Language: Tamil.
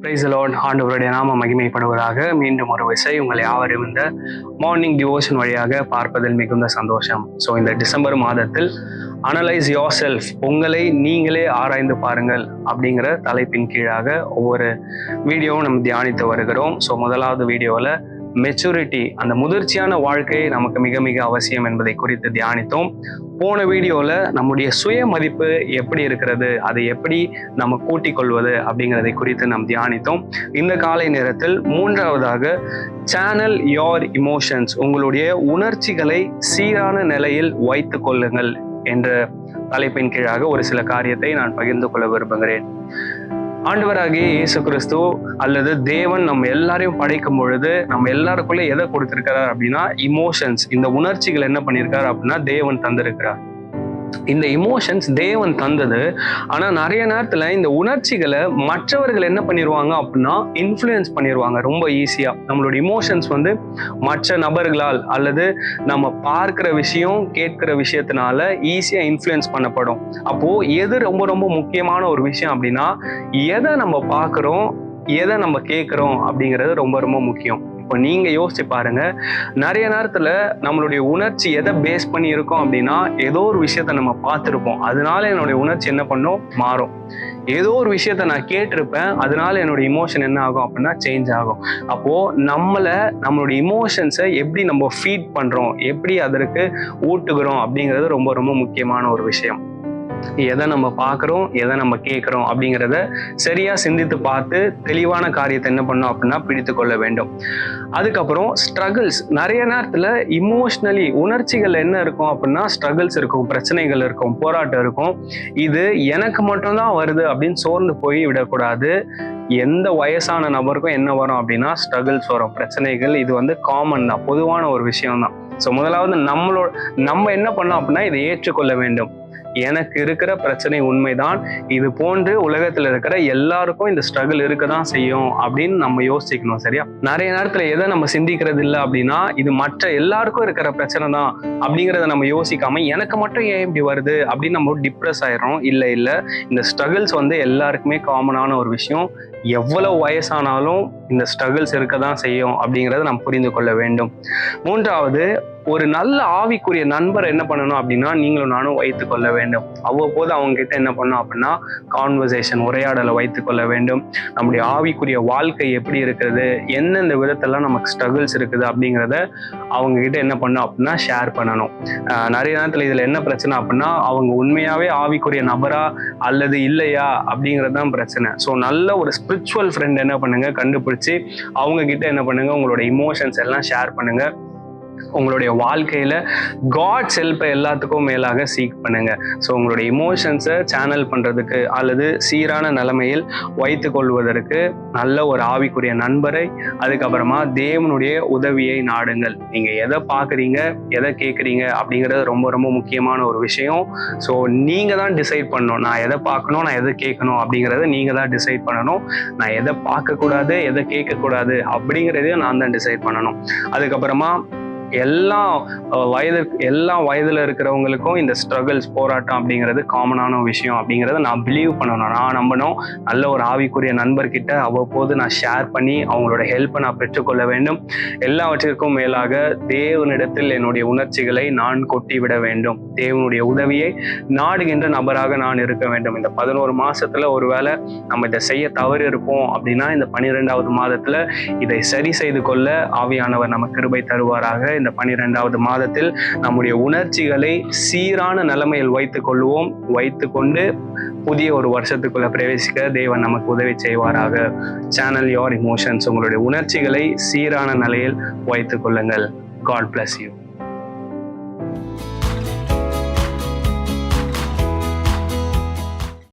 Praise the Lord. ஆண்டவருடைய நாம மகிமைப்படுவதாக. மீண்டும் ஒரு விசை உங்களை யாவரும் இந்த மார்னிங் டிவோஷன் வழியாக பார்ப்பதில் மிகுந்த சந்தோஷம். ஸோ இந்த டிசம்பர் மாதத்தில் அனலைஸ் யோர் செல்ஃப், உங்களை நீங்களே ஆராய்ந்து பாருங்கள் அப்படிங்கிற தலைப்பின் கீழாக ஒவ்வொரு வீடியோவும் நம்ம தியானித்து வருகிறோம். ஸோ முதலாவது வீடியோவில் மெச்சூரிட்டி, அந்த முதிர்ச்சியான வாழ்க்கை நமக்கு மிக மிக அவசியம் என்பதை குறித்து தியானித்தோம். போன வீடியோவில் நம்முடைய சுய மதிப்பு எப்படி இருக்கிறது, அதை எப்படி நம்ம கூட்டிக் கொள்வது அப்படிங்கிறதை குறித்து நாம் தியானித்தோம். இந்த காலை நேரத்தில் மூன்றாவதாக சேனல் யோர் இமோஷன்ஸ், உங்களுடைய உணர்ச்சிகளை சீரான நிலையில் வைத்து கொள்ளுங்கள் என்ற தலைப்பின் கீழாக ஒரு சில காரியத்தை நான் பகிர்ந்து கொள்ள விரும்புகிறேன். ஆண்டவராகிய இயேசு கிறிஸ்து அல்லது தேவன் நம்ம எல்லாரையும் படைக்கும் பொழுது நம்ம எல்லாருக்குள்ள எதை கொடுத்திருக்கிறார் அப்படின்னா இமோஷன்ஸ். இந்த உணர்ச்சிகள் என்ன பண்ணியிருக்காரு அப்படின்னா தேவன் தந்திருக்கிறார். இந்த இமோஷன்ஸ் தேவன் தந்தது. ஆனா நிறைய நேரத்துல இந்த உணர்ச்சிகளை மற்றவர்கள் என்ன பண்ணிடுவாங்க அப்படின்னா இன்ஃப்ளூயன்ஸ் பண்ணிடுவாங்க ரொம்ப ஈஸியா. நம்மளோட இமோஷன்ஸ் மற்ற நபர்களால் அல்லது நம்ம பார்க்கிற விஷயம் கேட்கிற விஷயத்தினால ஈஸியா இன்ஃப்ளூயன்ஸ் பண்ணப்படும். அப்போ எது ரொம்ப ரொம்ப முக்கியமான ஒரு விஷயம் அப்படின்னா எதை நம்ம பார்க்கிறோம், எதை நம்ம கேட்கிறோம் அப்படிங்கிறது ரொம்ப ரொம்ப முக்கியம். இப்போ நீங்க யோசிச்சு பாருங்க, நிறைய நேரத்துல நம்மளுடைய உணர்ச்சி எதை பேஸ் பண்ணி இருக்கோம் அப்படின்னா ஏதோ ஒரு விஷயத்த நம்ம பார்த்துருப்போம், அதனால என்னுடைய உணர்ச்சி என்ன பண்ணும், மாறும். ஏதோ ஒரு விஷயத்த நான் கேட்டிருப்பேன், அதனால என்னுடைய இமோஷன் என்ன ஆகும் அப்படின்னா சேஞ்ச் ஆகும். அப்போ நம்மளுடைய இமோஷன்ஸை எப்படி நம்ம ஃபீட் பண்றோம், எப்படி அதற்கு ஊட்டுகிறோம் அப்படிங்கிறது ரொம்ப ரொம்ப முக்கியமான ஒரு விஷயம். எதை நம்ம பார்க்குறோம், எதை நம்ம கேட்குறோம் அப்படிங்கிறத சரியா சிந்தித்து பார்த்து தெளிவான காரியத்தை என்ன பண்ணோம் அப்படின்னா பிடித்து கொள்ள வேண்டும். அதுக்கப்புறம் ஸ்ட்ரகிள்ஸ், நிறைய நேரத்துல இமோஷனலி உணர்ச்சிகள் என்ன இருக்கும் அப்படின்னா ஸ்ட்ரகிள்ஸ் இருக்கும், பிரச்சனைகள் இருக்கும், போராட்டம் இருக்கும். இது எனக்கு மட்டும்தான் வருது அப்படின்னு சோர்ந்து போய் விடக்கூடாது. எந்த வயசான நபருக்கும் என்ன வரும் அப்படின்னா ஸ்ட்ரகிள்ஸ் வரும், பிரச்சனைகள். இது காமன் தான், பொதுவான ஒரு விஷயம் தான். ஸோ முதலாவது நம்ம என்ன பண்ணோம் அப்படின்னா இதை ஏற்றுக்கொள்ள வேண்டும். எனக்கு இருக்கிற பிரச்சனை உண்மைதான், இது போன்று உலகத்துல இருக்கிற எல்லாருக்கும் இந்த ஸ்ட்ரகிள் இருக்கதான் செய்யும் அப்படின்னு நம்ம யோசிக்கணும். சரியா? நிறைய நேரத்துல எதை நம்ம சிந்திக்கிறது இல்லை அப்படின்னா இது மற்ற எல்லாருக்கும் இருக்கிற பிரச்சனை தான் அப்படிங்கிறத நம்ம யோசிக்காம எனக்கு மட்டும் ஏன் இப்படி வருது அப்படின்னு நம்ம டிப்ரெஸ் ஆயிடும். இல்லை, இந்த ஸ்ட்ரகிள்ஸ் எல்லாருக்குமே காமனான ஒரு விஷயம். எவ்வளவு வயசானாலும் இந்த ஸ்ட்ரகிள்ஸ் இருக்கதான் செய்யும் அப்படிங்கிறத நம்ம புரிந்து கொள்ள வேண்டும். மூன்றாவது, ஒரு நல்ல ஆவிக்குரிய நண்பர் என்ன பண்ணணும் அப்படின்னா நீங்களும் நானும் வைத்துக் கொள்ள வேண்டும். அவ்வப்போது அவங்க கிட்ட என்ன பண்ணணும் அப்படின்னா கான்வர்சேஷன், உரையாடலை வைத்துக் கொள்ள வேண்டும். நம்முடைய ஆவிக்குரிய வாழ்க்கை எப்படி இருக்குது, எந்தெந்த விதத்தெல்லாம் நமக்கு ஸ்ட்ரகிள்ஸ் இருக்குது அப்படிங்கிறத அவங்க கிட்ட என்ன பண்ணணும் அப்படின்னா ஷேர் பண்ணணும். நிறைய நேரத்துல இதுல என்ன பிரச்சனை அப்படின்னா அவங்க உண்மையாவே ஆவிக்குரிய நபரா அல்லது இல்லையா அப்படிங்கிறது தான் பிரச்சனை. ஸோ நல்ல ஒரு ஸ்பிரிச்சுவல் ஃப்ரெண்ட் என்ன பண்ணுங்க, கண்டுபிடிச்சு அவங்க கிட்ட என்ன பண்ணுங்க, உங்களோட இமோஷன்ஸ் எல்லாம் ஷேர் பண்ணுங்க. உங்களுடைய வாழ்க்கையில காட்ஸ் ஹெல்ப்பை எல்லாத்துக்கும் மேலாக சீக் பண்ணுங்க. ஸோ உங்களுடைய இமோஷன்ஸை சேனல் பண்றதுக்கு அல்லது சீரான நிலைமையில் வைத்து கொள்வதற்கு நல்ல ஒரு ஆவிக்குரிய நண்பரை, அதுக்கப்புறமா தேவனுடைய உதவியை நாடுங்கள். நீங்க எதை பார்க்குறீங்க, எதை கேட்குறீங்க அப்படிங்கிறது ரொம்ப ரொம்ப முக்கியமான ஒரு விஷயம். ஸோ நீங்க தான் டிசைட் பண்ணணும். நான் எதை பார்க்கணும், நான் எதை கேட்கணும் அப்படிங்கிறத நீங்க தான் டிசைட் பண்ணணும். நான் எதை பார்க்கக்கூடாது, எதை கேட்கக்கூடாது அப்படிங்கிறதையும் நான் தான் டிசைட் பண்ணணும். அதுக்கப்புறமா எல்லா வயதுல இருக்கிறவங்களுக்கும் இந்த ஸ்ட்ரகிள்ஸ், போராட்டம் அப்படிங்கிறது காமனான விஷயம் அப்படிங்கிறத நான் பிலீவ் பண்ணணும். நான் நம்பணும். நல்ல ஒரு ஆவிக்குரிய நண்பர்கிட்ட அவ்வப்போது நான் ஷேர் பண்ணி அவங்களோட ஹெல்ப்பை நான் பெற்றுக்கொள்ள வேண்டும். எல்லாவற்றிற்கும் மேலாக தேவனிடத்தில் என்னுடைய உணர்ச்சிகளை நான் கொட்டி விட வேண்டும். தேவனுடைய உதவியை நாடுகின்ற நபராக நான் இருக்க வேண்டும். இந்த 11 மாசத்துல ஒருவேளை நம்ம இதை செய்ய தவறு இருப்போம் அப்படின்னா இந்த 12வது மாதத்துல இதை சரி செய்து கொள்ள ஆவியானவர் நமக்கு கிருபை தருவாராக. இந்த 12வது மாதத்தில் நம்முடைய உணர்ச்சிகளை சீரான நிலைமையில் வைத்துக்கொண்டு புதிய ஒரு வருஷத்துக்குள்ள பிரவேசிக்க தேவன் நமக்கு உதவி செய்வாராக. சேனல் யோர் இமோஷன்ஸ், உங்களுடைய உணர்ச்சிகளை சீரான நிலையில் வைத்துக் கொள்ளுங்கள். God bless you.